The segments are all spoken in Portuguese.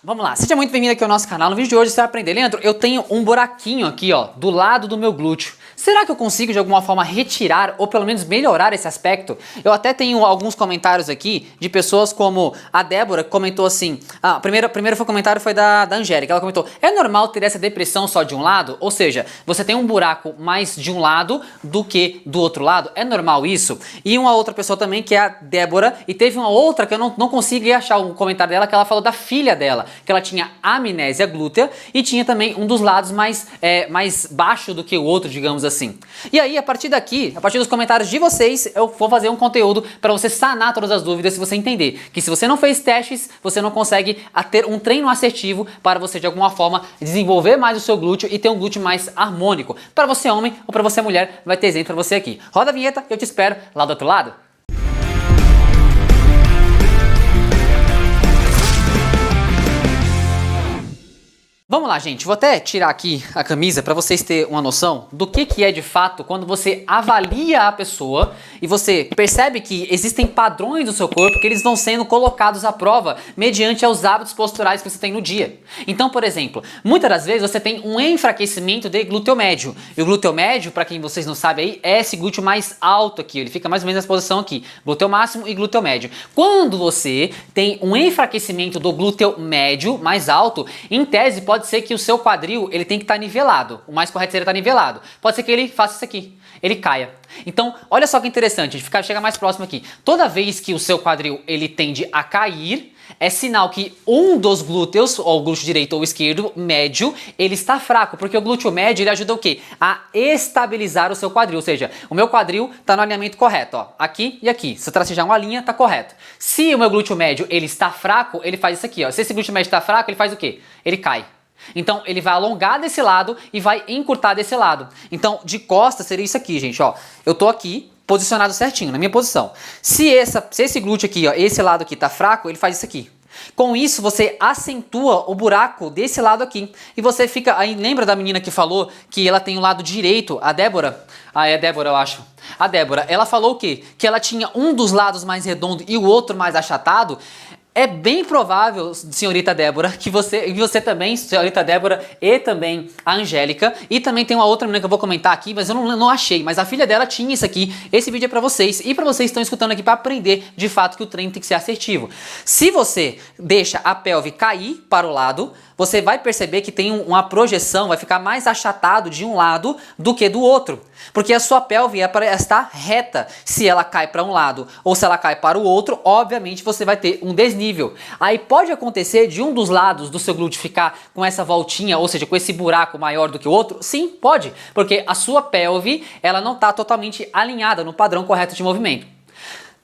Vamos lá, seja muito bem-vindo aqui ao nosso canal. No vídeo de hoje você vai aprender, Leandro, eu tenho um buraquinho aqui, ó, do lado do meu glúteo. Será que eu consigo de alguma forma retirar ou pelo menos melhorar esse aspecto? Eu até tenho alguns comentários aqui de pessoas como a Débora, que comentou assim, o primeiro comentário foi da Angélica, ela comentou, é normal ter essa depressão só de um lado? Ou seja, você tem um buraco mais de um lado do que do outro lado? É normal isso? E uma outra pessoa também, que é a Débora, e teve uma outra que eu não consegui achar o comentário dela, que ela falou da filha dela, que ela tinha amnésia glútea e tinha também um dos lados mais baixo do que o outro, digamos assim. E aí, a partir daqui, a partir dos comentários de vocês, eu vou fazer um conteúdo para você sanar todas as dúvidas, se você entender que se você não fez testes, você não consegue ter um treino assertivo para você de alguma forma desenvolver mais o seu glúteo e ter um glúteo mais harmônico. Para você homem ou para você mulher, vai ter exemplo para você aqui. Roda a vinheta, eu te espero lá do outro lado. Vamos lá, gente, vou até tirar aqui a camisa para vocês terem uma noção do que é de fato quando você avalia a pessoa e você percebe que existem padrões do seu corpo que eles vão sendo colocados à prova mediante os hábitos posturais que você tem no dia. Então, por exemplo, muitas das vezes você tem um enfraquecimento de glúteo médio. E o glúteo médio, para quem vocês não sabem aí, é esse glúteo mais alto aqui, ele fica mais ou menos nessa posição aqui, glúteo máximo e glúteo médio. Quando você tem um enfraquecimento do glúteo médio mais alto, em tese pode ser que o seu quadril ele tem que estar nivelado. O mais correto seria estar nivelado. Pode ser que ele faça isso aqui, ele caia. Então, olha só que interessante, a gente chega mais próximo aqui. Toda vez que o seu quadril ele tende a cair, é sinal que um dos glúteos, ou o glúteo direito ou esquerdo, médio, ele está fraco, porque o glúteo médio ele ajuda o quê? A estabilizar o seu quadril, ou seja, o meu quadril está no alinhamento correto, ó, aqui e aqui. Se eu tracejar uma linha, tá correto. Se o meu glúteo médio ele está fraco, ele faz isso aqui, ó. Se esse glúteo médio está fraco, ele faz o quê? Ele cai. Então ele vai alongar desse lado e vai encurtar desse lado. Então de costas seria isso aqui, gente, ó. Eu tô aqui posicionado certinho, na minha posição. Se esse glúteo aqui, ó, esse lado aqui tá fraco, ele faz isso aqui. Com isso você acentua o buraco desse lado aqui. E você fica, aí lembra da menina que falou que ela tem o lado direito, a Débora? É a Débora, eu acho. A Débora, ela falou o quê? Que ela tinha um dos lados mais redondo e o outro mais achatado. É bem provável, senhorita Débora, que você também, senhorita Débora, e também a Angélica, e também tem uma outra menina que eu vou comentar aqui, mas eu não achei, mas a filha dela tinha isso aqui. Esse vídeo é pra vocês, e pra vocês que estão escutando aqui pra aprender, de fato, que o treino tem que ser assertivo. Se você deixa a pelve cair para o lado, você vai perceber que tem uma projeção, vai ficar mais achatado de um lado do que do outro. Porque a sua pelve é para estar reta. Se ela cai para um lado ou se ela cai para o outro, obviamente você vai ter um desnível. Aí pode acontecer de um dos lados do seu glúteo ficar com essa voltinha, ou seja, com esse buraco maior do que o outro? Sim, pode. Porque a sua pelve, ela não está totalmente alinhada no padrão correto de movimento.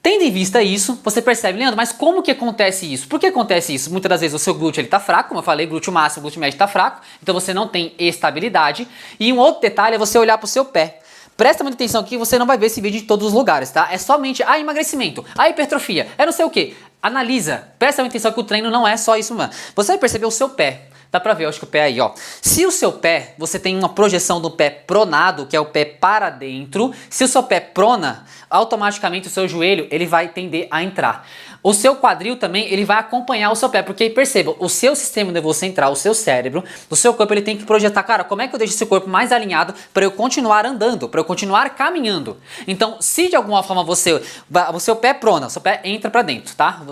Tendo em vista isso, você percebe, Leandro, mas como que acontece isso? Por que acontece isso? Muitas das vezes o seu glúteo ele tá fraco, como eu falei, glúteo máximo, glúteo médio está fraco, então você não tem estabilidade. E um outro detalhe é você olhar para o seu pé. Presta muita atenção aqui, você não vai ver esse vídeo em todos os lugares, tá? É somente emagrecimento, hipertrofia, é não sei o que. Analisa, presta muita atenção que o treino não é só isso, mano. Você vai perceber o seu pé. Dá pra ver, eu acho que o pé aí, ó. Se o seu pé, você tem uma projeção do pé pronado, que é o pé para dentro. Se o seu pé prona, automaticamente o seu joelho, ele vai tender a entrar. O seu quadril também, ele vai acompanhar o seu pé, porque perceba, o seu sistema nervoso central, o seu cérebro, o seu corpo, ele tem que projetar, cara, como é que eu deixo esse corpo mais alinhado para eu continuar andando, para eu continuar caminhando. Então, se de alguma forma o seu pé prona, o seu pé entra para dentro, tá?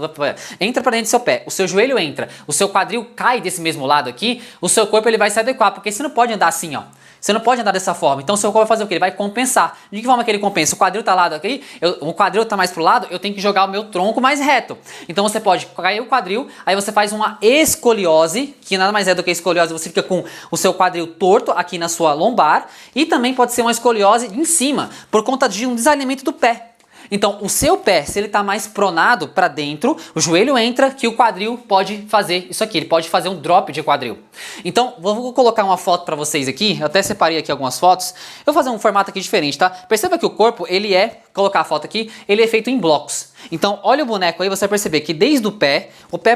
Entra para dentro do seu pé, o seu joelho entra, o seu quadril cai desse mesmo lado aqui, o seu corpo ele vai se adequar, porque você não pode andar assim, ó. Você não pode andar dessa forma. Então o seu corpo vai fazer o quê? Ele vai compensar. De que forma que ele compensa? O quadril tá lado aqui, o quadril tá mais pro lado, eu tenho que jogar o meu tronco mais reto. Então você pode cair o quadril, aí você faz uma escoliose, que nada mais é do que escoliose, você fica com o seu quadril torto aqui na sua lombar, e também pode ser uma escoliose em cima, por conta de um desalinhamento do pé. Então, o seu pé, se ele está mais pronado para dentro, o joelho entra, que o quadril pode fazer isso aqui, ele pode fazer um drop de quadril. Então, vou colocar uma foto para vocês aqui, eu até separei aqui algumas fotos, eu vou fazer um formato aqui diferente, tá? Perceba que o corpo, ele colocar a foto aqui, ele é feito em blocos. Então, olha o boneco aí, você vai perceber que desde o pé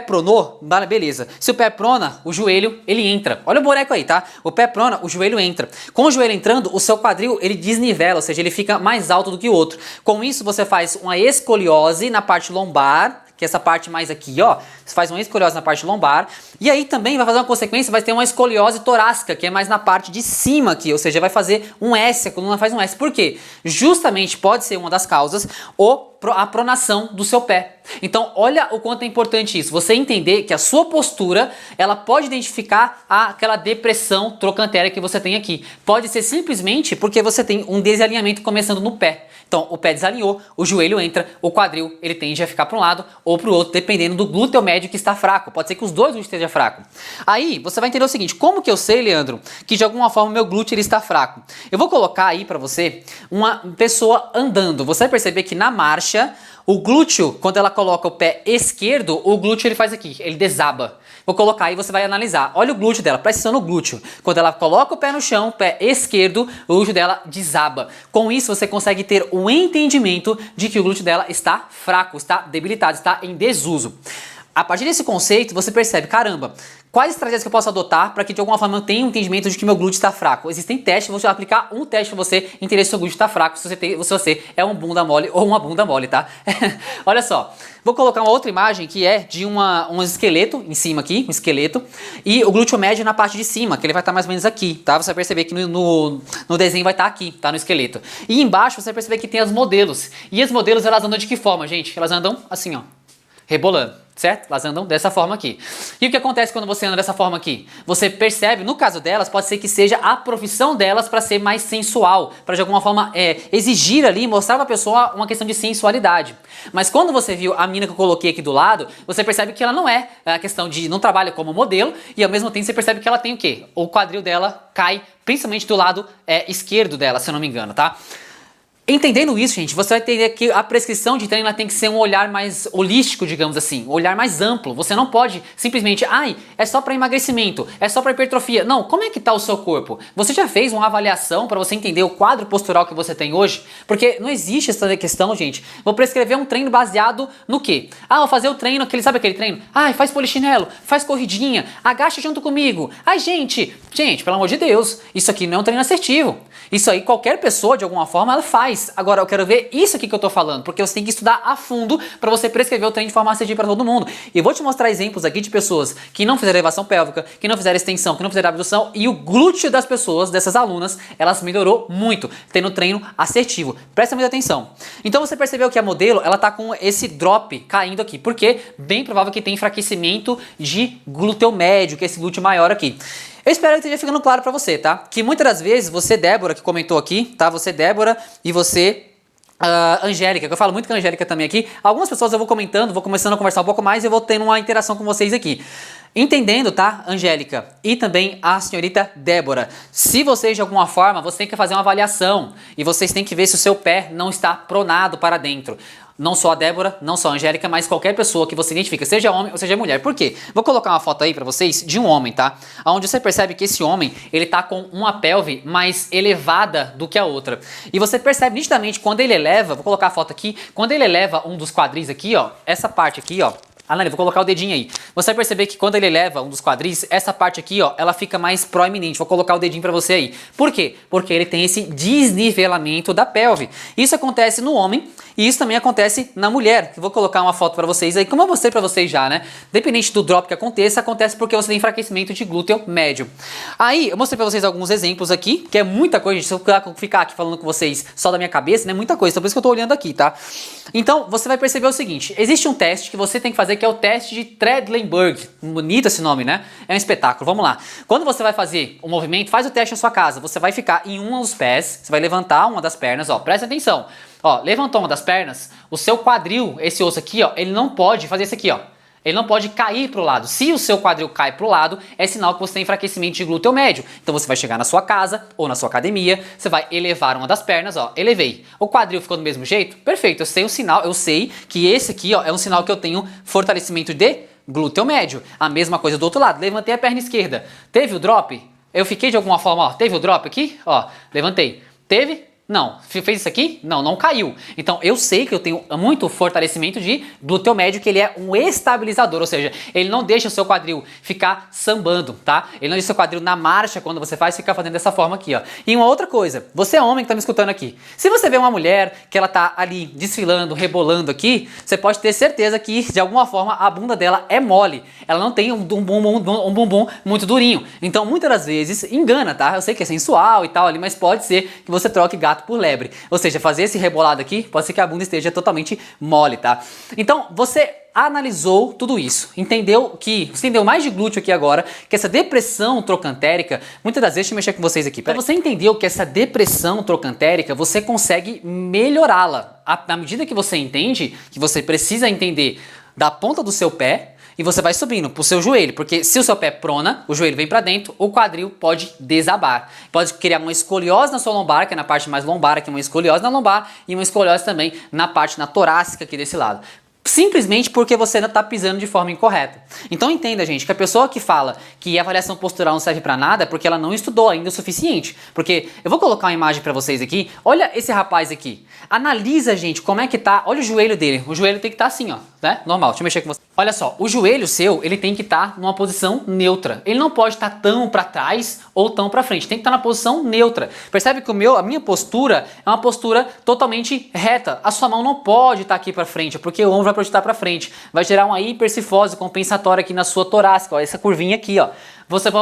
pronou, beleza. Se o pé prona, o joelho, ele entra. Olha o boneco aí, tá? O pé prona, o joelho entra. Com o joelho entrando, o seu quadril, ele desnivela, ou seja, ele fica mais alto do que o outro. Com isso, você faz uma escoliose na parte lombar, que é essa parte mais aqui, ó. Você faz uma escoliose na parte lombar. E aí também vai fazer uma consequência, vai ter uma escoliose torácica, que é mais na parte de cima aqui, ou seja, vai fazer um S, a coluna faz um S. Por quê? Justamente pode ser uma das causas a pronação do seu pé. Então, olha o quanto é importante isso. Você entender que a sua postura, ela pode identificar aquela depressão trocantera que você tem aqui. Pode ser simplesmente porque você tem um desalinhamento começando no pé. Então, o pé desalinhou, o joelho entra, o quadril, ele tende a ficar para um lado ou para o outro, dependendo do glúteo médio que está fraco. Pode ser que os dois glúteos estejam fracos. Aí, você vai entender o seguinte, como que eu sei, Leandro, que de alguma forma o meu glúteo ele está fraco? Eu vou colocar aí para você uma pessoa andando. Você vai perceber que na marcha, o glúteo, quando ela coloca o pé esquerdo, o glúteo ele faz aqui, ele desaba. Vou colocar aí e você vai analisar. Olha o glúteo dela, presta atenção no glúteo. Quando ela coloca o pé no chão, o pé esquerdo, o glúteo dela desaba. Com isso você consegue ter o entendimento de que o glúteo dela está fraco, está debilitado, está em desuso. A partir desse conceito, você percebe, caramba, quais estratégias que eu posso adotar para que de alguma forma eu tenha um entendimento de que meu glúteo está fraco? Existem testes, vou aplicar um teste para você entender se o seu glúteo está fraco, se você é um bunda mole ou uma bunda mole, tá? Olha só, vou colocar uma outra imagem que é de um esqueleto em cima aqui, um esqueleto, e o glúteo médio na parte de cima, que ele vai estar mais ou menos aqui, tá? Você vai perceber que no desenho vai estar aqui, tá? No esqueleto. E embaixo você vai perceber que tem as modelos. E as modelos, elas andam de que forma, gente? Elas andam assim, ó, rebolando. Certo? Elas andam dessa forma aqui. E o que acontece quando você anda dessa forma aqui? Você percebe, no caso delas, pode ser que seja a profissão delas para ser mais sensual, para de alguma forma exigir ali, mostrar para a pessoa uma questão de sensualidade. Mas quando você viu a mina que eu coloquei aqui do lado, você percebe que ela não é a questão de não trabalha como modelo e ao mesmo tempo você percebe que ela tem o quê? O quadril dela cai principalmente do lado esquerdo dela, se eu não me engano, tá? Entendendo isso, gente, você vai entender que a prescrição de treino ela tem que ser um olhar mais holístico, digamos assim, um olhar mais amplo. Você não pode simplesmente, é só para emagrecimento, é só para hipertrofia. Não, como é que tá o seu corpo? Você já fez uma avaliação para você entender o quadro postural que você tem hoje? Porque não existe essa questão, gente. Vou prescrever um treino baseado no quê? Vou fazer o treino, sabe aquele treino? Faz polichinelo, faz corridinha, agacha junto comigo. Gente, pelo amor de Deus, isso aqui não é um treino assertivo. Isso aí qualquer pessoa, de alguma forma, ela faz. Agora, eu quero ver isso aqui que eu tô falando, porque você tem que estudar a fundo para você prescrever o treino de forma assertiva para todo mundo. E eu vou te mostrar exemplos aqui de pessoas que não fizeram elevação pélvica, que não fizeram extensão, que não fizeram abdução, e o glúteo das pessoas, dessas alunas, elas melhorou muito, tendo treino assertivo. Presta muita atenção. Então você percebeu que a modelo, ela tá com esse drop caindo aqui, porque bem provável que tem enfraquecimento de glúteo médio, que é esse glúteo maior aqui. Eu espero que esteja ficando claro pra você, tá? Que muitas das vezes, você, Débora, que comentou aqui, tá? Você, Débora, e você, Angélica, que eu falo muito com a Angélica também aqui. Algumas pessoas eu vou comentando, vou começando a conversar um pouco mais e eu vou tendo uma interação com vocês aqui. Entendendo, tá, Angélica? E também a senhorita Débora. Se vocês, de alguma forma, você tem que fazer uma avaliação e vocês têm que ver se o seu pé não está pronado para dentro. Não só a Débora, não só a Angélica, mas qualquer pessoa que você identifica, seja homem ou seja mulher. Por quê? Vou colocar uma foto aí pra vocês de um homem, tá? Onde você percebe que esse homem, ele tá com uma pelve mais elevada do que a outra. E você percebe nitidamente quando ele eleva, vou colocar a foto aqui, quando ele eleva um dos quadris aqui, ó, essa parte aqui, ó, Alane, vou colocar o dedinho aí. Você vai perceber que quando ele eleva um dos quadris, essa parte aqui, ó, ela fica mais proeminente. Vou colocar o dedinho pra você aí. Por quê? Porque ele tem esse desnivelamento da pelve. Isso acontece no homem e isso também acontece na mulher. Eu vou colocar uma foto pra vocês aí, como eu mostrei pra vocês já, né? Dependente do drop que aconteça, acontece porque você tem enfraquecimento de glúteo médio. Aí, eu mostrei pra vocês alguns exemplos aqui, que é muita coisa, gente. Se eu ficar aqui falando com vocês só da minha cabeça, né? Muita coisa. Então por isso que eu tô olhando aqui, tá? Então, você vai perceber o seguinte. Existe um teste que você tem que fazer, que é o teste de Trendelenburg. Bonito esse nome, né? É um espetáculo. Vamos lá. Quando você vai fazer o movimento, faz o teste na sua casa. Você vai ficar em um dos pés, você vai levantar uma das pernas, ó, presta atenção. Ó, levantou uma das pernas, o seu quadril, esse osso aqui, ó, ele não pode fazer isso aqui, ó. Ele não pode cair para o lado. Se o seu quadril cai para o lado, é sinal que você tem enfraquecimento de glúteo médio. Então você vai chegar na sua casa ou na sua academia, você vai elevar uma das pernas, ó, elevei. O quadril ficou do mesmo jeito? Perfeito, eu sei o sinal, eu sei que esse aqui, ó, é um sinal que eu tenho fortalecimento de glúteo médio. A mesma coisa do outro lado, levantei a perna esquerda. Teve o drop? Eu fiquei de alguma forma, ó, teve o drop aqui? Ó, levantei. Teve? Não. Fez isso aqui? Não, não caiu. Então eu sei que eu tenho muito fortalecimento de glúteo médio, que ele é um estabilizador, ou seja, ele não deixa o seu quadril ficar sambando, tá? Ele não deixa o seu quadril na marcha quando você faz, ficar fazendo dessa forma aqui, ó. E uma outra coisa, você é homem que tá me escutando aqui. Se você vê uma mulher que ela tá ali desfilando, rebolando aqui, você pode ter certeza que de alguma forma a bunda dela é mole. Ela não tem um bumbum muito durinho. Então muitas das vezes engana, tá? Eu sei que é sensual e tal ali, mas pode ser que você troque gato por lebre. Ou seja, fazer esse rebolado aqui, pode ser que a bunda esteja totalmente mole, tá? Então, você analisou tudo isso, você entendeu mais de glúteo aqui agora, que essa depressão trocantérica, muitas das vezes, deixa eu mexer com vocês aqui, você entendeu que essa depressão trocantérica, você consegue melhorá-la. Na medida que você entende, que você precisa entender da ponta do seu pé, e você vai subindo pro seu joelho, porque se o seu pé prona, o joelho vem para dentro, o quadril pode desabar. Pode criar uma escoliose na sua lombar, que é na parte mais lombar, aqui uma escoliose na lombar e uma escoliose também na parte torácica aqui desse lado. Simplesmente porque você ainda está pisando de forma incorreta. Então entenda, gente, que a pessoa que fala que a avaliação postural não serve para nada é porque ela não estudou ainda o suficiente. Porque eu vou colocar uma imagem para vocês aqui. Olha esse rapaz aqui. Analisa, gente, como é que tá. Olha o joelho dele. O joelho tem que estar assim, ó, né? Normal. Deixa eu mexer com você. Olha só, o joelho seu, ele tem que estar numa posição neutra. Ele não pode estar tão para trás ou tão para frente. Tem que estar na posição neutra. Percebe que a minha postura é uma postura totalmente reta. A sua mão não pode estar aqui para frente, porque o ombro vai projetar para frente. Vai gerar uma hipercifose compensatória aqui na sua torácica, ó, essa curvinha aqui, ó.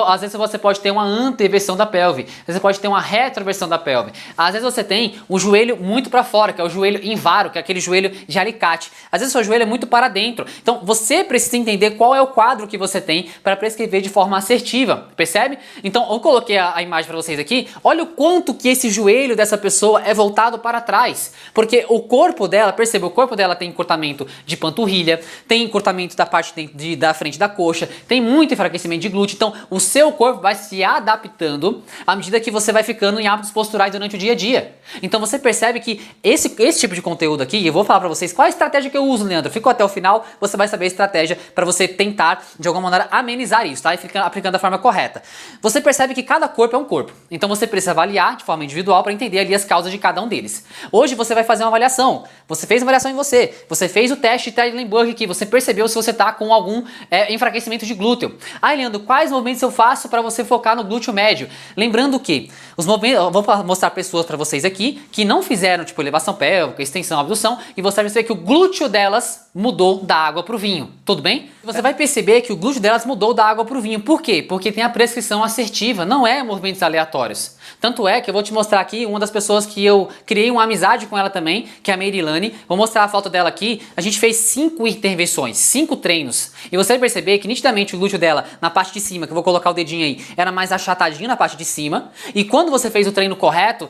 Às vezes você pode ter uma anteversão da pelve, às vezes você pode ter uma retroversão da pelve, às vezes você tem o joelho muito para fora, que é o joelho invaro, que é aquele joelho de alicate, às vezes o seu joelho é muito para dentro. Então você precisa entender qual é o quadro que você tem para prescrever de forma assertiva, percebe? Então eu coloquei a imagem para vocês aqui, olha o quanto que esse joelho dessa pessoa é voltado para trás, porque o corpo dela, perceba, o corpo dela tem encurtamento de panturrilha, tem encurtamento da parte da frente da coxa, tem muito enfraquecimento de glúteo. Então o seu corpo vai se adaptando à medida que você vai ficando em hábitos posturais durante o dia a dia. Então você percebe que esse tipo de conteúdo aqui, eu vou falar para vocês qual a estratégia que eu uso, Leandro. Ficou até o final, você vai saber a estratégia para você tentar de alguma maneira amenizar isso, tá? E ficar aplicando da forma correta. Você percebe que cada corpo é um corpo. Então você precisa avaliar de forma individual para entender ali as causas de cada um deles. Hoje você vai fazer uma avaliação. Você fez uma avaliação em você fez o teste de Trendelenburg aqui, você percebeu se você está com algum enfraquecimento de glúteo. Aí, Leandro, quais movimentos eu faço para você focar no glúteo médio? Lembrando que os movimentos, eu vou mostrar pessoas para vocês aqui que não fizeram tipo elevação pélvica, extensão, abdução, e você vai perceber que o glúteo delas mudou da água para o vinho. Tudo bem? Você vai perceber que o glúteo delas mudou da água para o vinho. Por quê? Porque tem a prescrição assertiva, não é movimentos aleatórios. Tanto é que eu vou te mostrar aqui uma das pessoas que eu criei uma amizade com ela também, que é a Meirilane. Vou mostrar a foto dela aqui. A gente fez 5 intervenções, 5 treinos. E você vai perceber que nitidamente o glúteo dela, na parte de cima, que eu vou colocar o dedinho aí, era mais achatadinho na parte de cima. E quando você fez o treino correto,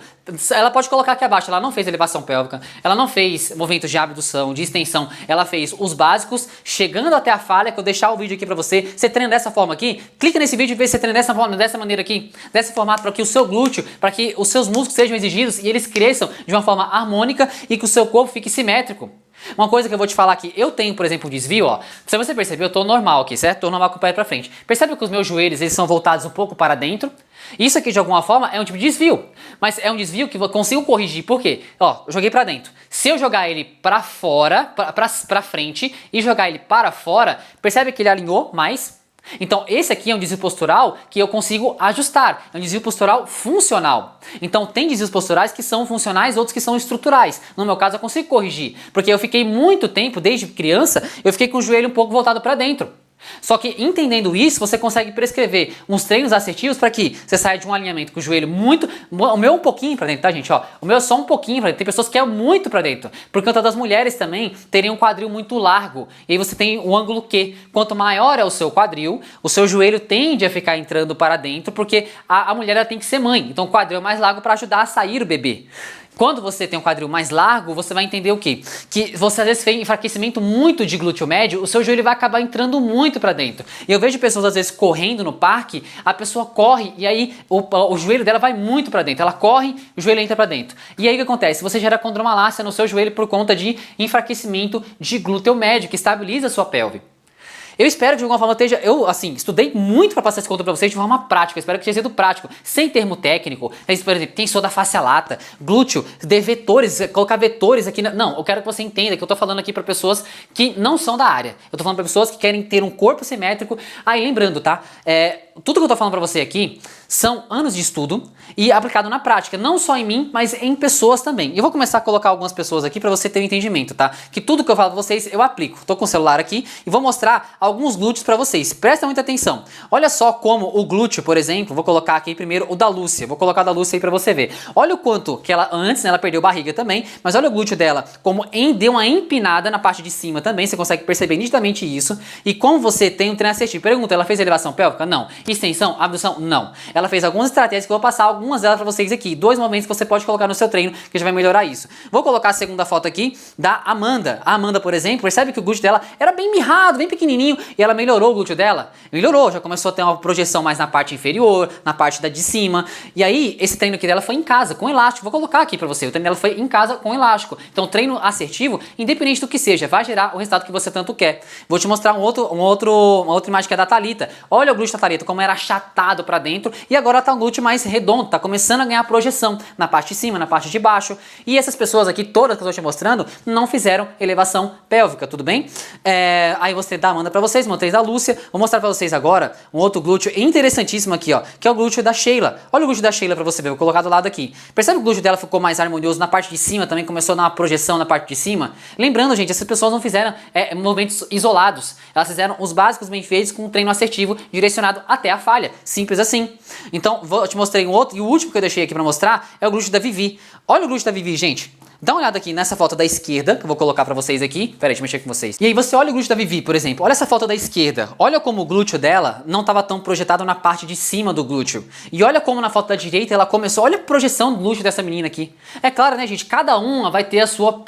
ela pode colocar aqui abaixo. Ela não fez elevação pélvica, ela não fez movimentos de abdução, de extensão. Ela fez os básicos, chegando até a falha, que eu vou deixar o vídeo aqui pra você. Você treina dessa forma aqui, clica nesse vídeo e vê se você treina dessa maneira aqui, desse formato, para que o seu glúteo, para que os seus músculos sejam exigidos e eles cresçam de uma forma harmônica e que o seu corpo fique simétrico. Uma coisa que eu vou te falar aqui, eu tenho, por exemplo, um desvio, ó. Se você perceber, eu tô normal aqui, certo? Tô normal com o pé pra frente. Percebe que os meus joelhos, eles são voltados um pouco para dentro? Isso aqui, de alguma forma, é um tipo de desvio. Mas é um desvio que eu consigo corrigir. Por quê? Ó, eu joguei pra dentro. Se eu jogar ele pra fora, pra frente, e jogar ele para fora, percebe que ele alinhou mais? Então esse aqui é um desvio postural que eu consigo ajustar, é um desvio postural funcional. Então tem desvios posturais que são funcionais, outros que são estruturais. No meu caso eu consigo corrigir, porque eu fiquei muito tempo, desde criança, eu fiquei com o joelho um pouco voltado para dentro. Só que entendendo isso, você consegue prescrever uns treinos assertivos para que você saia de um alinhamento com o joelho muito... O meu é um pouquinho para dentro, tá, gente? Ó, o meu é só um pouquinho para dentro. Tem pessoas que é muito para dentro. Por conta das mulheres também terem um quadril muito largo. E aí você tem o ângulo Q. Quanto maior é o seu quadril, o seu joelho tende a ficar entrando para dentro, porque a mulher ela tem que ser mãe. Então o quadril é mais largo para ajudar a sair o bebê. Quando você tem um quadril mais largo, você vai entender o quê? Que você às vezes tem enfraquecimento muito de glúteo médio, o seu joelho vai acabar entrando muito pra dentro. E eu vejo pessoas às vezes correndo no parque, a pessoa corre e aí o joelho dela vai muito pra dentro. Ela corre, o joelho entra pra dentro. E aí o que acontece? Você gera condromalácia no seu joelho por conta de enfraquecimento de glúteo médio, que estabiliza a sua pelve. Eu espero que de alguma forma eu assim, estudei muito para passar esse conteúdo para vocês de forma prática, eu espero que tenha sido prático, sem termo técnico. Por exemplo, tensor da face lata, glúteo, de vetores, colocar vetores aqui, não, eu quero que você entenda que eu tô falando aqui para pessoas que não são da área. Eu tô falando para pessoas que querem ter um corpo simétrico. Aí lembrando, tá? Tudo que eu tô falando para você aqui são anos de estudo e aplicado na prática, não só em mim, mas em pessoas também. Eu vou começar a colocar algumas pessoas aqui para você ter um entendimento, tá? Que tudo que eu falo para vocês eu aplico. Tô com o celular aqui e vou mostrar alguns glúteos para vocês. Prestem muita atenção. Olha só como o glúteo, por exemplo, vou colocar aqui primeiro o da Lúcia. Vou colocar o da Lúcia aí para você ver. Olha o quanto que ela antes, né, ela perdeu barriga também, mas olha o glúteo dela como deu uma empinada na parte de cima também, você consegue perceber nitidamente isso. E como você tem um treino assertivo. Pergunta, ela fez elevação pélvica? Não. Extensão? Abdução? Não. Ela fez algumas estratégias que eu vou passar algumas delas para vocês aqui. 2 movimentos que você pode colocar no seu treino que já vai melhorar isso. Vou colocar a segunda foto aqui da Amanda. A Amanda, por exemplo, percebe que o glúteo dela era bem mirrado, bem pequenininho, e ela melhorou o glúteo dela? Melhorou, já começou a ter uma projeção mais na parte inferior, na parte de cima. E aí, esse treino aqui dela foi em casa, com elástico. Vou colocar aqui pra você. O treino dela foi em casa com elástico. Então, treino assertivo, independente do que seja, vai gerar o resultado que você tanto quer. Vou te mostrar uma outra imagem que é da Thalita. Olha o glúteo da Thalita, como era achatado pra dentro, e agora tá um glúteo mais redondo, tá começando a ganhar projeção na parte de cima, na parte de baixo. E essas pessoas aqui, todas que eu tô te mostrando, não fizeram elevação pélvica, tudo bem? Aí você dá a Amanda pra vocês, mostrei da Lúcia. Vou mostrar pra vocês agora um outro glúteo interessantíssimo aqui, ó, que é o glúteo da Sheila. Olha o glúteo da Sheila pra você ver, vou colocar do lado aqui. Percebe que o glúteo dela ficou mais harmonioso na parte de cima, também começou a dar uma projeção na parte de cima? Lembrando, gente, essas pessoas não fizeram movimentos isolados. Elas fizeram os básicos bem feitos com um treino assertivo direcionado até a falha. Simples assim. Então, eu te mostrei um outro, e o último que eu deixei aqui pra mostrar é o glúteo da Vivi. Olha o glúteo da Vivi, gente. Dá uma olhada aqui nessa foto da esquerda, que eu vou colocar pra vocês aqui. Pera aí, deixa eu mexer com vocês. E aí você olha o glúteo da Vivi, por exemplo. Olha essa foto da esquerda. Olha como o glúteo dela não estava tão projetado na parte de cima do glúteo. E olha como na foto da direita ela começou. Olha a projeção do glúteo dessa menina aqui. É claro, né, gente? Cada uma vai ter a sua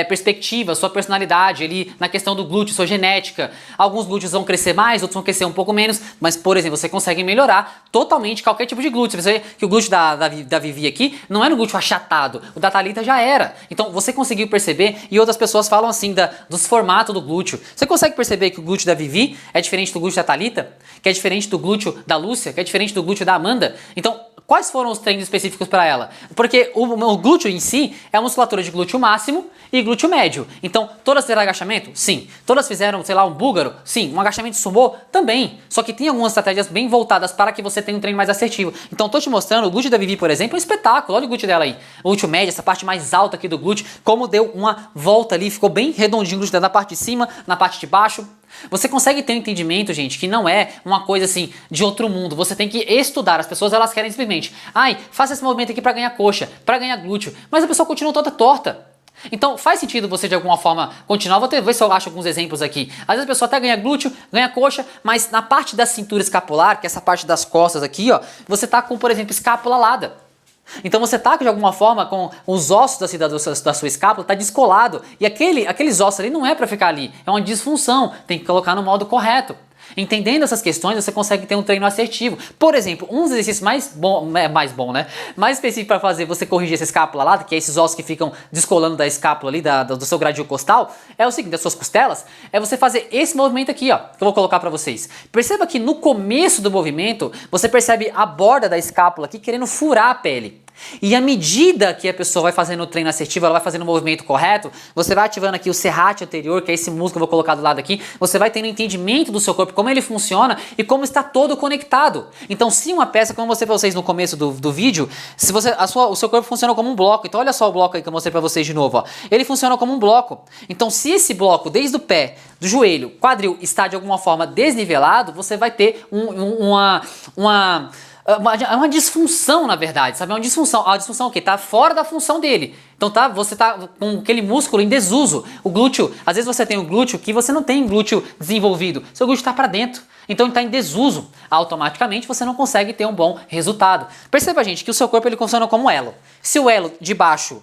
perspectiva, a sua personalidade ali na questão do glúteo, sua genética. Alguns glúteos vão crescer mais, outros vão crescer um pouco menos. Mas, por exemplo, você consegue melhorar totalmente qualquer tipo de glúteo. Você vê que o glúteo da Vivi aqui não era um glúteo achatado. O da Thalita já era. Então, você conseguiu perceber, e outras pessoas falam assim dos formatos do glúteo. Você consegue perceber que o glúteo da Vivi é diferente do glúteo da Thalita? Que é diferente do glúteo da Lúcia? Que é diferente do glúteo da Amanda? Então, quais foram os treinos específicos para ela? Porque o glúteo em si é a musculatura de glúteo máximo e glúteo médio. Então, todas fizeram agachamento? Sim. Todas fizeram, sei lá, um búlgaro? Sim. Um agachamento de sumô? Também. Só que tem algumas estratégias bem voltadas para que você tenha um treino mais assertivo. Então, tô te mostrando, o glúteo da Vivi, por exemplo, é um espetáculo. Olha o glúteo dela aí. O glúteo médio, essa parte mais alta aqui do glúteo, como deu uma volta ali, ficou bem redondinho o glúteo dela na parte de cima, na parte de baixo. Você consegue ter um entendimento, gente, que não é uma coisa assim de outro mundo. Você tem que estudar. As pessoas, elas querem simplesmente, faça esse movimento aqui pra ganhar coxa, pra ganhar glúteo, mas a pessoa continua toda torta. Então faz sentido você de alguma forma continuar. Vou ver se eu acho alguns exemplos aqui. Às vezes a pessoa até ganha glúteo, ganha coxa, mas na parte da cintura escapular, que é essa parte das costas aqui, ó, você tá com, por exemplo, escápula alada. Então você tá de alguma forma com os ossos da sua escápula, tá descolado. E aqueles ossos ali não é para ficar ali, é uma disfunção, tem que colocar no modo correto. Entendendo essas questões, você consegue ter um treino assertivo. Por exemplo, um dos exercícios mais específico para fazer você corrigir essa escápula lá, que é esses ossos que ficam descolando da escápula ali, do seu gradil costal, é o seguinte, das suas costelas, é você fazer esse movimento aqui, ó, que eu vou colocar para vocês. Perceba que no começo do movimento, você percebe a borda da escápula aqui querendo furar a pele. E à medida que a pessoa vai fazendo o treino assertivo, ela vai fazendo o movimento correto, você vai ativando aqui o serrátil anterior, que é esse músculo que eu vou colocar do lado aqui, você vai tendo entendimento do seu corpo, como ele funciona e como está todo conectado. Então, se uma peça, como eu mostrei para vocês no começo do vídeo, se o seu corpo funciona como um bloco, então olha só o bloco aí que eu mostrei para vocês de novo, ó. Ele funciona como um bloco. Então, se esse bloco, desde o pé, do joelho, quadril, está de alguma forma desnivelado, você vai ter uma disfunção, na verdade, sabe? É uma disfunção. A disfunção é o quê? Tá fora da função dele. Então você tá com aquele músculo em desuso. O glúteo, às vezes você tem um glúteo que você não tem glúteo desenvolvido. Seu glúteo está para dentro. Então ele está em desuso. Automaticamente você não consegue ter um bom resultado. Perceba, gente, que o seu corpo ele funciona como um elo. Se o elo de baixo,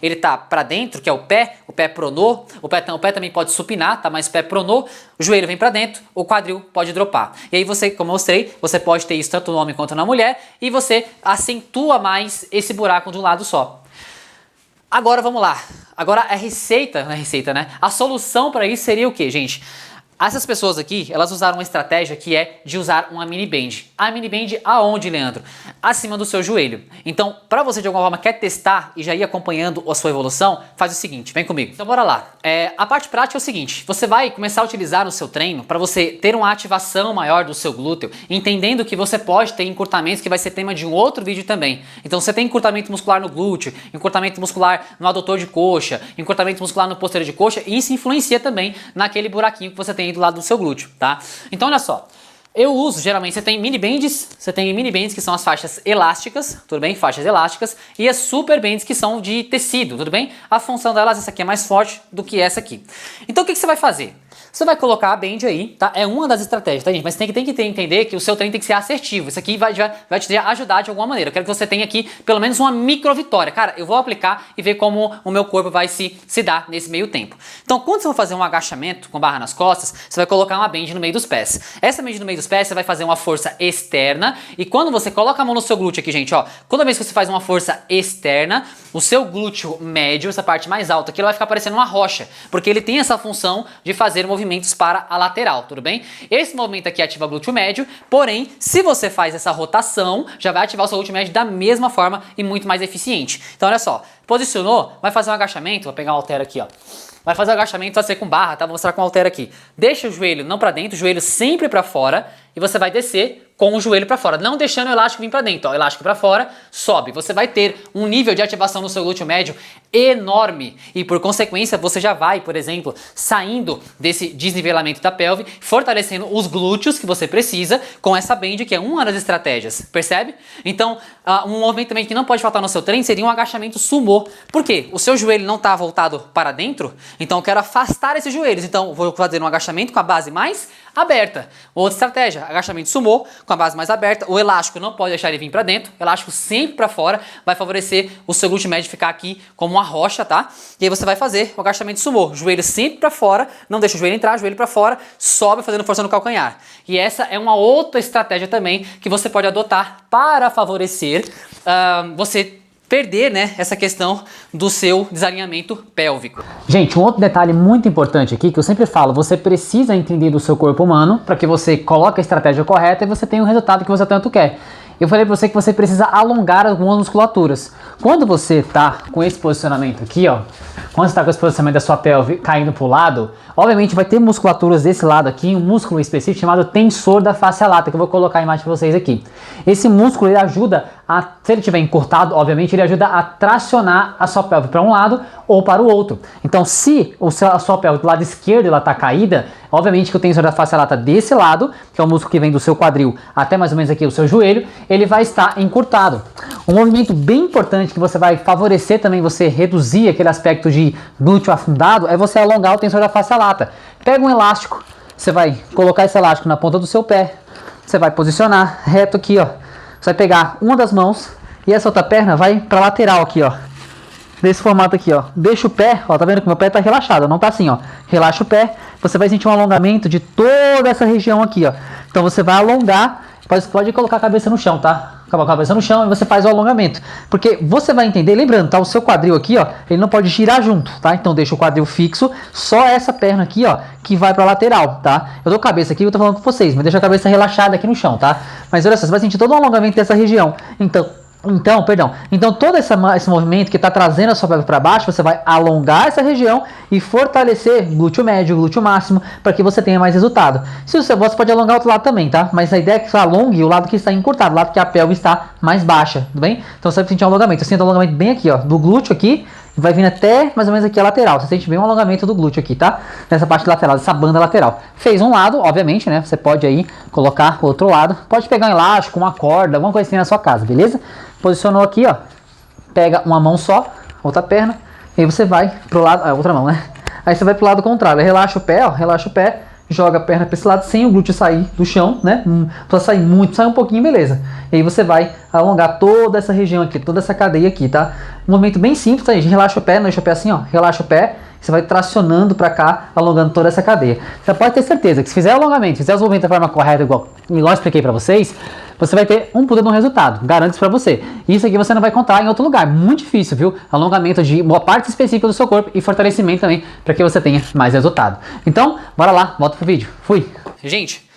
ele tá para dentro, que é o pé pronou, o pé também pode supinar, tá? Mas o pé pronou, o joelho vem para dentro, o quadril pode dropar. E aí você, como eu mostrei, você pode ter isso tanto no homem quanto na mulher e você acentua mais esse buraco de um lado só. Agora vamos lá. Agora a receita, não é receita, né? A solução para isso seria o quê, gente? Essas pessoas aqui, elas usaram uma estratégia que é de usar uma mini band. A mini band aonde, Leandro? Acima do seu joelho. Então, para você de alguma forma quer testar e já ir acompanhando a sua evolução, faz o seguinte, vem comigo. Então bora lá. A parte prática é o seguinte, você vai começar a utilizar no seu treino para você ter uma ativação maior do seu glúteo, entendendo que você pode ter encurtamentos, que vai ser tema de um outro vídeo também. Então você tem encurtamento muscular no glúteo, encurtamento muscular no adutor de coxa, encurtamento muscular no posterior de coxa, e isso influencia também naquele buraquinho que você tem aí do lado do seu glúteo, tá? Então olha só, eu uso, geralmente, você tem mini bands que são as faixas elásticas, tudo bem? Faixas elásticas, e as super bands que são de tecido, tudo bem? A função delas, essa aqui é mais forte do que essa aqui. Então o que você vai fazer? Você vai colocar a band aí, tá? É uma das estratégias, tá, gente? Mas tem que entender que o seu treino tem que ser assertivo. Isso aqui vai te ajudar de alguma maneira. Eu quero que você tenha aqui pelo menos uma micro vitória. Cara, eu vou aplicar e ver como o meu corpo vai se dar nesse meio tempo. Então, quando você for fazer um agachamento com barra nas costas, você vai colocar uma band no meio dos pés. Essa band no meio dos pés, você vai fazer uma força externa. E quando você coloca a mão no seu glúteo aqui, gente, ó, toda vez que você faz uma força externa, o seu glúteo médio, essa parte mais alta aqui, ela vai ficar parecendo uma rocha, porque ele tem essa função de fazer movimentos para a lateral, tudo bem? Esse movimento aqui ativa o glúteo médio, porém, se você faz essa rotação, já vai ativar o seu glúteo médio da mesma forma e muito mais eficiente. Então, olha só, posicionou, vai fazer um agachamento, vou pegar um halter aqui, ó. Vai fazer o agachamento, vai ser com barra, tá? Vou mostrar com o halter aqui. Deixa o joelho não para dentro, o joelho sempre para fora, e você vai descer com o joelho para fora, não deixando o elástico vir para dentro, ó, elástico para fora, sobe. Você vai ter um nível de ativação no seu glúteo médio enorme e por consequência você já vai, por exemplo, saindo desse desnivelamento da pelve, fortalecendo os glúteos que você precisa com essa band, que é uma das estratégias, percebe? Então, um movimento também que não pode faltar no seu treino seria um agachamento sumô. Por quê? O seu joelho não está voltado para dentro, então eu quero afastar esses joelhos, então vou fazer um agachamento com a base mais aberta. Outra estratégia, agachamento sumô com a base mais aberta, o elástico não pode deixar ele vir para dentro, elástico sempre para fora, vai favorecer o seu glúteo médio ficar aqui como uma rocha, tá? E aí você vai fazer o agachamento sumô, joelho sempre para fora, não deixa o joelho entrar, joelho para fora, sobe fazendo força no calcanhar. E essa é uma outra estratégia também que você pode adotar para favorecer você perder, né, essa questão do seu desalinhamento pélvico. Gente, um outro detalhe muito importante aqui que eu sempre falo, você precisa entender do seu corpo humano para que você coloque a estratégia correta e você tenha o resultado que você tanto quer. Eu falei para você que você precisa alongar algumas musculaturas. Quando você está com esse posicionamento aqui, ó, quando você está com esse posicionamento da sua pelve caindo para o lado, obviamente vai ter musculaturas desse lado aqui, um músculo específico chamado tensor da face lata, que eu vou colocar a imagem para vocês aqui. Esse músculo ele ajuda se ele estiver encurtado, obviamente ele ajuda a tracionar a sua pelve para um lado ou para o outro. Então, se a sua pelve do lado esquerdo ela está caída, obviamente que o tensor da face lata desse lado, que é o músculo que vem do seu quadril até mais ou menos aqui o seu joelho, ele vai estar encurtado. Um movimento bem importante que você vai favorecer também você reduzir aquele aspecto de glúteo afundado é você alongar o tensor da face lata. Pega um elástico, você vai colocar esse elástico na ponta do seu pé, você vai posicionar reto aqui, ó. Você vai pegar uma das mãos e essa outra perna vai para lateral aqui, ó. Desse formato aqui, ó. Deixa o pé, ó, tá vendo que meu pé tá relaxado, não tá assim, ó. Relaxa o pé, você vai sentir um alongamento de toda essa região aqui, ó. Então você vai alongar, pode colocar a cabeça no chão, tá? Coloca a cabeça no chão e você faz o alongamento. Porque você vai entender, lembrando, tá? O seu quadril aqui, ó, ele não pode girar junto, tá? Então deixa o quadril fixo, só essa perna aqui, ó, que vai pra lateral, tá? Eu dou a cabeça aqui, eu tô falando com vocês, mas deixa a cabeça relaxada aqui no chão, tá? Mas olha só, você vai sentir todo o alongamento dessa região. Então todo esse movimento que está trazendo a sua pelve para baixo, você vai alongar essa região e fortalecer glúteo médio, glúteo máximo, para que você tenha mais resultado. Se você pode alongar o outro lado também, tá? Mas a ideia é que você alongue o lado que está encurtado, o lado que a pelve está mais baixa, tudo bem? Então você vai sentir um alongamento. Eu sinto um alongamento bem aqui, ó, do glúteo aqui, vai vindo até mais ou menos aqui a lateral. Você sente bem um alongamento do glúteo aqui, tá? Nessa parte lateral, dessa banda lateral. Fez um lado, obviamente, né? Você pode aí colocar o outro lado. Pode pegar um elástico, uma corda, alguma coisa assim na sua casa, beleza? Posicionou aqui, ó. Pega uma mão só, outra perna. E aí você vai pro lado, outra mão, né? Aí você vai pro lado contrário. Relaxa o pé, ó. Relaxa o pé. Joga a perna para esse lado sem o glúteo sair do chão, né? Não precisa sair muito, sai um pouquinho, beleza. E aí você vai alongar toda essa região aqui, toda essa cadeia aqui, tá? Um movimento bem simples, tá, gente? Relaxa o pé, não deixa o pé assim, ó. Relaxa o pé, você vai tracionando para cá, alongando toda essa cadeia. Você pode ter certeza que se fizer o alongamento, fizer os movimentos da forma correta, igual eu expliquei pra vocês, você vai ter um puta de um resultado, garanto isso pra você. Isso aqui você não vai encontrar em outro lugar, muito difícil, viu? Alongamento de uma parte específica do seu corpo e fortalecimento também, para que você tenha mais resultado. Então, bora lá, volta pro vídeo. Fui! Gente,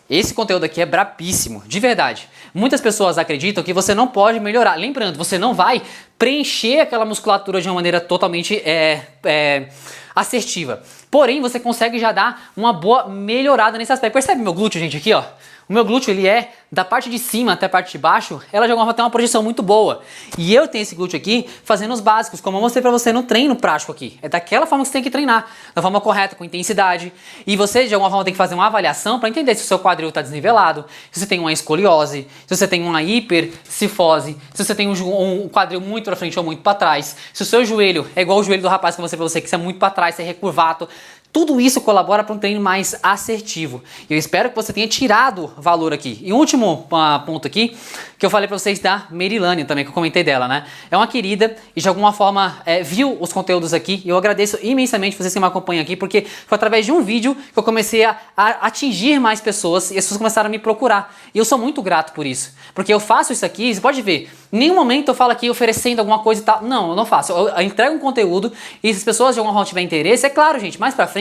esse conteúdo aqui é brabíssimo, de verdade. Muitas pessoas acreditam que você não pode melhorar. Lembrando, você não vai preencher aquela musculatura de uma maneira totalmente assertiva. Porém, você consegue já dar uma boa melhorada nesse aspecto. Percebe meu glúteo, gente, aqui, ó? O meu glúteo, ele é da parte de cima até a parte de baixo, ela de alguma forma tem uma projeção muito boa. E eu tenho esse glúteo aqui fazendo os básicos, como eu mostrei pra você no treino prático aqui. É daquela forma que você tem que treinar, da forma correta, com intensidade. E você, de alguma forma, tem que fazer uma avaliação para entender se o seu quadril está desnivelado, se você tem uma escoliose, se você tem uma hipercifose, se você tem um quadril muito pra frente ou muito pra trás, se o seu joelho é igual o joelho do rapaz que eu mostrei pra você, que você é muito pra trás, você é recurvato. Tudo isso colabora para um treino mais assertivo. Eu espero que você tenha tirado valor aqui. E um último ponto aqui, que eu falei para vocês da Merilane também, que eu comentei dela, né? É uma querida e de alguma forma viu os conteúdos aqui. E eu agradeço imensamente vocês que me acompanham aqui, porque foi através de um vídeo que eu comecei a atingir mais pessoas e as pessoas começaram a me procurar. E eu sou muito grato por isso. Porque eu faço isso aqui, você pode ver, em nenhum momento eu falo aqui oferecendo alguma coisa e tal. Não, eu não faço. Eu entrego um conteúdo e se as pessoas de alguma forma tiverem interesse, é claro, gente, mais pra frente,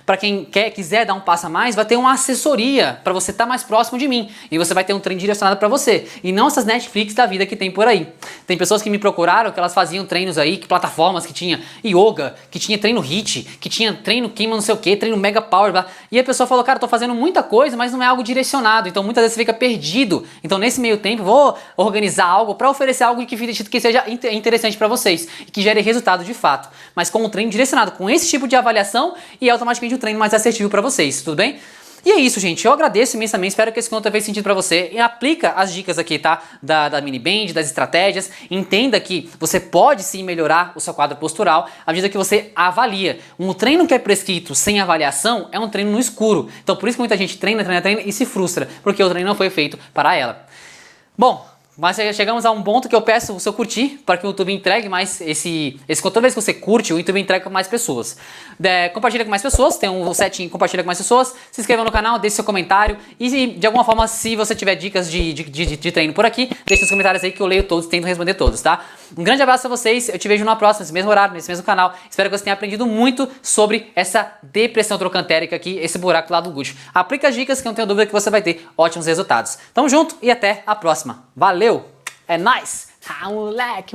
para quem quiser dar um passo a mais, vai ter uma assessoria para você estar mais próximo de mim. E você vai ter um treino direcionado para você. E não essas Netflix da vida que tem por aí. Tem pessoas que me procuraram que elas faziam treinos aí, que plataformas que tinha yoga, que tinha treino HIIT, que tinha treino queima não sei o que, treino mega power, blá. E a pessoa falou, cara, eu tô fazendo muita coisa, mas não é algo direcionado. Então muitas vezes você fica perdido. Então nesse meio tempo, vou organizar algo para oferecer algo que seja interessante para vocês e que gere resultado de fato. Mas com um treino direcionado, com esse tipo de avaliação e automaticamente um treino mais assertivo para vocês, tudo bem? E é isso, gente. Eu agradeço imensamente, espero que esse conteúdo tenha sentido para você. E aplica as dicas aqui, tá? Da mini band, das estratégias. Entenda que você pode sim melhorar o seu quadro postural à medida que você avalia. Um treino que é prescrito sem avaliação é um treino no escuro. Então por isso que muita gente treina e se frustra, porque o treino não foi feito para ela. Bom, mas chegamos a um ponto que eu peço o seu curtir para que o YouTube entregue mais esse conteúdo. Toda vez que você curte, o YouTube entrega com mais pessoas. Compartilha com mais pessoas, tem um setting, compartilha com mais pessoas, se inscreva no canal, deixe seu comentário e de alguma forma, se você tiver dicas de treino por aqui, deixe os comentários aí que eu leio todos e tento responder todos, tá? Um grande abraço a vocês, eu te vejo na próxima, nesse mesmo horário, nesse mesmo canal. Espero que você tenha aprendido muito sobre essa depressão trocantérica aqui, esse buraco lá do glúteo. Aplica as dicas que eu não tenho dúvida que você vai ter ótimos resultados. Tamo junto e até a próxima. Valeu! É nóis! Ah, moleque!